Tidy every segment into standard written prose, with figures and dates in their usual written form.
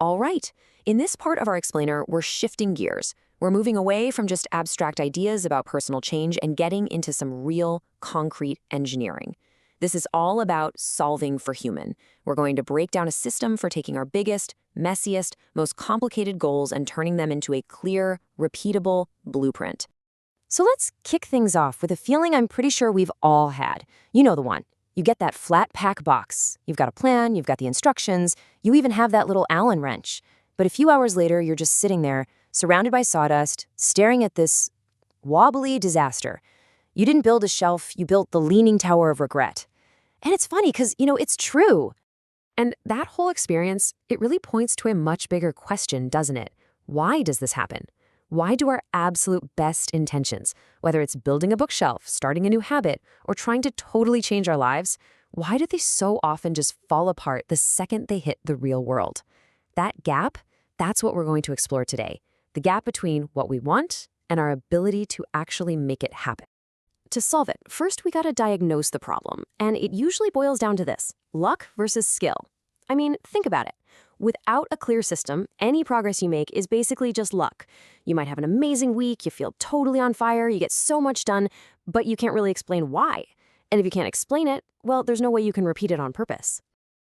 All right, in this part of our explainer, we're shifting gears. We're moving away from just abstract ideas about personal change and getting into some real, concrete engineering. This is all about solving for human. We're going to break down a system for taking our biggest, messiest, most complicated goals and turning them into a clear, repeatable blueprint. So let's kick things off with a feeling I'm pretty sure we've all had. You know the one. You get that flat pack box. You've got a plan, you've got the instructions, you even have that little Allen wrench. But a few hours later, you're just sitting there, surrounded by sawdust, staring at this wobbly disaster. You didn't build a shelf, you built the Leaning Tower of Regret. And it's funny because, it's true. And that whole experience, it really points to a much bigger question, doesn't it? Why does this happen? Why do our absolute best intentions, whether it's building a bookshelf, starting a new habit, or trying to totally change our lives, why do they so often just fall apart the second they hit the real world? That gap, that's what we're going to explore today. The gap between what we want and our ability to actually make it happen. To solve it, first we gotta diagnose the problem, and it usually boils down to this: luck versus skill. I mean, think about it. Without a clear system, any progress you make is basically just luck. You might have an amazing week, you feel totally on fire, you get so much done, but you can't really explain why. And if you can't explain it, well, there's no way you can repeat it on purpose.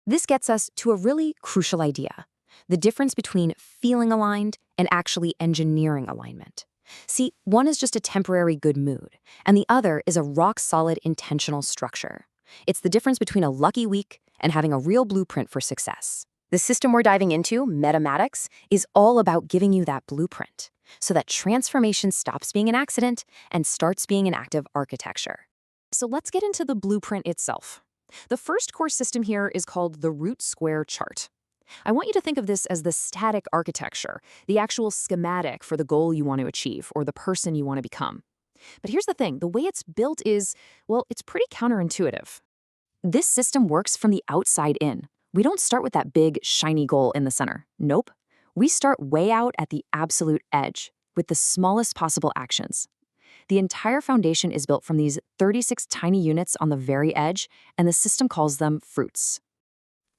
This gets us to a really crucial idea: the difference between feeling aligned and actually engineering alignment. See, one is just a temporary good mood, and the other is a rock-solid intentional structure. It's the difference between a lucky week and having a real blueprint for success. The system we're diving into, matics, is all about giving you that blueprint so that transformation stops being an accident and starts being an active architecture. So let's get into the blueprint itself. The first core system here is called the root square chart. I want you to think of this as the static architecture, the actual schematic for the goal you want to achieve or the person you want to become. But here's the thing, the way it's built is, well, it's pretty counterintuitive. This system works from the outside in. We don't start with that big, shiny goal in the center. Nope. We start way out at the absolute edge, with the smallest possible actions. The entire foundation is built from these 36 tiny units on the very edge, and the system calls them fruits.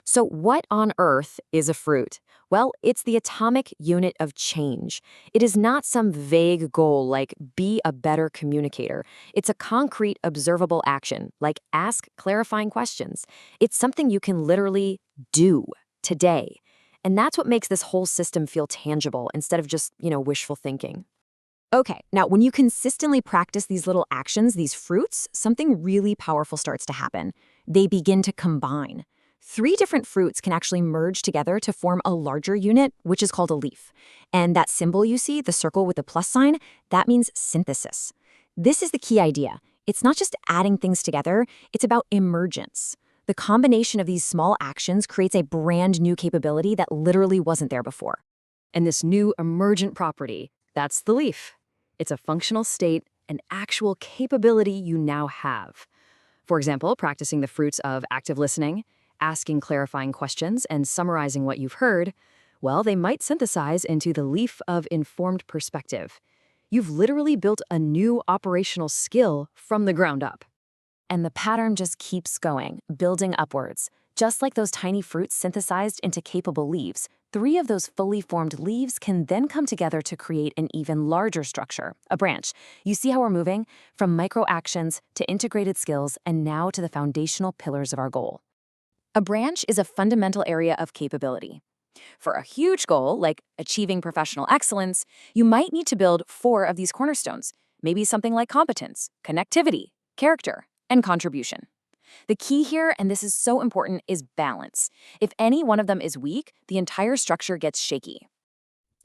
So what on earth is a fruit? Well, it's the atomic unit of change. It is not some vague goal like be a better communicator. It's a concrete, observable action, like ask clarifying questions. It's something you can literally do today. And that's what makes this whole system feel tangible instead of just, wishful thinking. Okay, now when you consistently practice these little actions, these fruits, something really powerful starts to happen. They begin to combine. 3 different fruits can actually merge together to form a larger unit, which is called a leaf. And that symbol you see, the circle with the plus sign, that means synthesis. This is the key idea. It's not just adding things together, it's about emergence. The combination of these small actions creates a brand new capability that literally wasn't there before. And this new emergent property, that's the leaf. It's a functional state, an actual capability you now have. For example, practicing the fruits of active listening, asking clarifying questions, and summarizing what you've heard, well, they might synthesize into the leaf of informed perspective. You've literally built a new operational skill from the ground up. And the pattern just keeps going, building upwards. Just like those tiny fruits synthesized into capable leaves, 3 of those fully formed leaves can then come together to create an even larger structure, a branch. You see how we're moving? From micro actions to integrated skills and now to the foundational pillars of our goal. A branch is a fundamental area of capability. For a huge goal, like achieving professional excellence, you might need to build 4 of these cornerstones, maybe something like competence, connectivity, character, and contribution. The key here, and this is so important, is balance. If any one of them is weak, the entire structure gets shaky.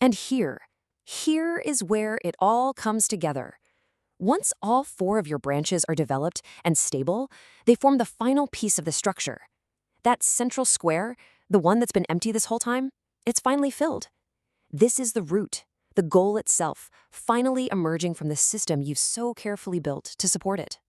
And here is where it all comes together. Once all 4 of your branches are developed and stable, they form the final piece of the structure. That central square, the one that's been empty this whole time, it's finally filled. This is the root, the goal itself, finally emerging from the system you've so carefully built to support it.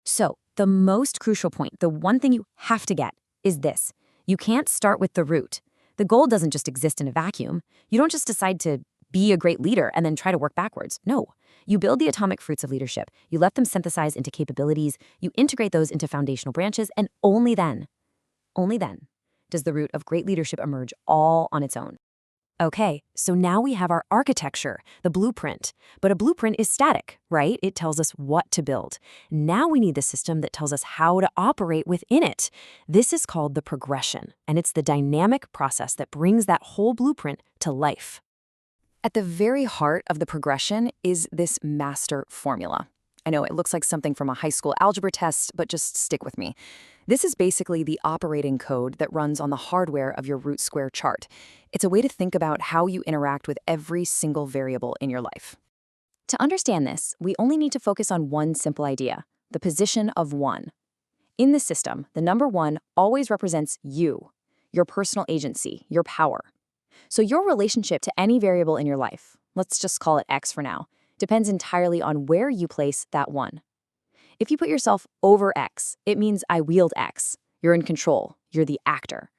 So, the most crucial point, the one thing you have to get, is this. You can't start with the root. The goal doesn't just exist in a vacuum. You don't just decide to be a great leader and then try to work backwards. No. You build the atomic fruits of leadership. You let them synthesize into capabilities. You integrate those into foundational branches, and only then, does the root of great leadership emerge all on its own. Okay, so now we have our architecture, the blueprint. But a blueprint is static, right? It tells us what to build. Now we need the system that tells us how to operate within it. This is called the progression, and it's the dynamic process that brings that whole blueprint to life. At the very heart of the progression is this master formula. I know it looks like something from a high school algebra test, but just stick with me. This is basically the operating code that runs on the hardware of your root square chart. It's a way to think about how you interact with every single variable in your life. To understand this, we only need to focus on one simple idea, the position of 1. In the system, the number 1 always represents you, your personal agency, your power. So your relationship to any variable in your life, let's just call it X for now, depends entirely on where you place that 1. If you put yourself over X, it means I wield X. You're in control. You're the actor.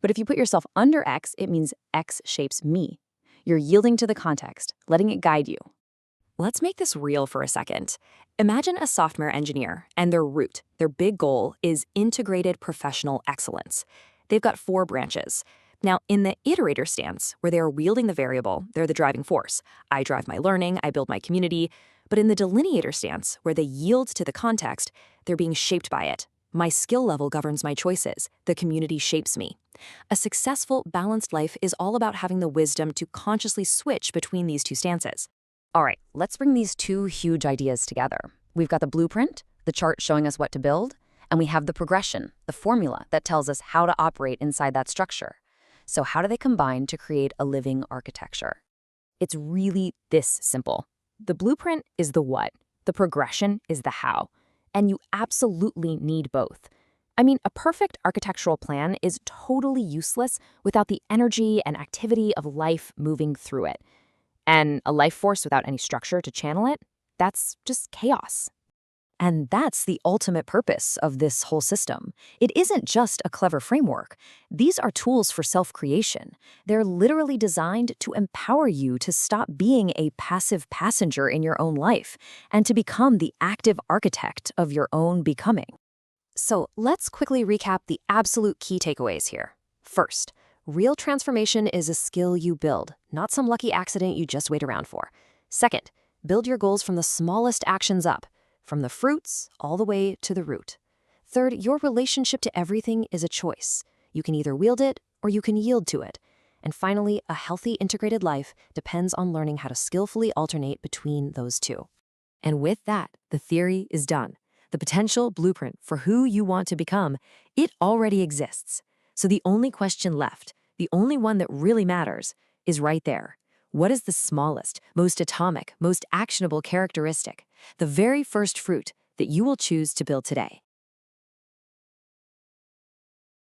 But if you put yourself under X, it means X shapes me. You're yielding to the context, letting it guide you. Let's make this real for a second. Imagine a software engineer, and their root, their big goal, is integrated professional excellence. They've got 4 branches. Now, in the iterator stance, where they are wielding the variable, they're the driving force. I drive my learning, I build my community. But in the delineator stance, where they yield to the context, they're being shaped by it. My skill level governs my choices. The community shapes me. A successful, balanced life is all about having the wisdom to consciously switch between these 2 stances. All right, let's bring these 2 huge ideas together. We've got the blueprint, the chart showing us what to build, and we have the progression, the formula that tells us how to operate inside that structure. So how do they combine to create a living architecture? It's really this simple. The blueprint is the what, the progression is the how, and you absolutely need both. I mean, a perfect architectural plan is totally useless without the energy and activity of life moving through it. And a life force without any structure to channel it, that's just chaos. And that's the ultimate purpose of this whole system. It isn't just a clever framework. These are tools for self-creation. They're literally designed to empower you to stop being a passive passenger in your own life and to become the active architect of your own becoming. So let's quickly recap the absolute key takeaways here. First, real transformation is a skill you build, not some lucky accident you just wait around for. Second, build your goals from the smallest actions up, from the fruits all the way to the root. Third, your relationship to everything is a choice. You can either wield it or you can yield to it. And finally, a healthy integrated life depends on learning how to skillfully alternate between those 2. And with that, the theory is done. The potential blueprint for who you want to become, it already exists. So the only question left, the only one that really matters, is right there. What is the smallest, most atomic, most actionable characteristic, the very first fruit that you will choose to build today?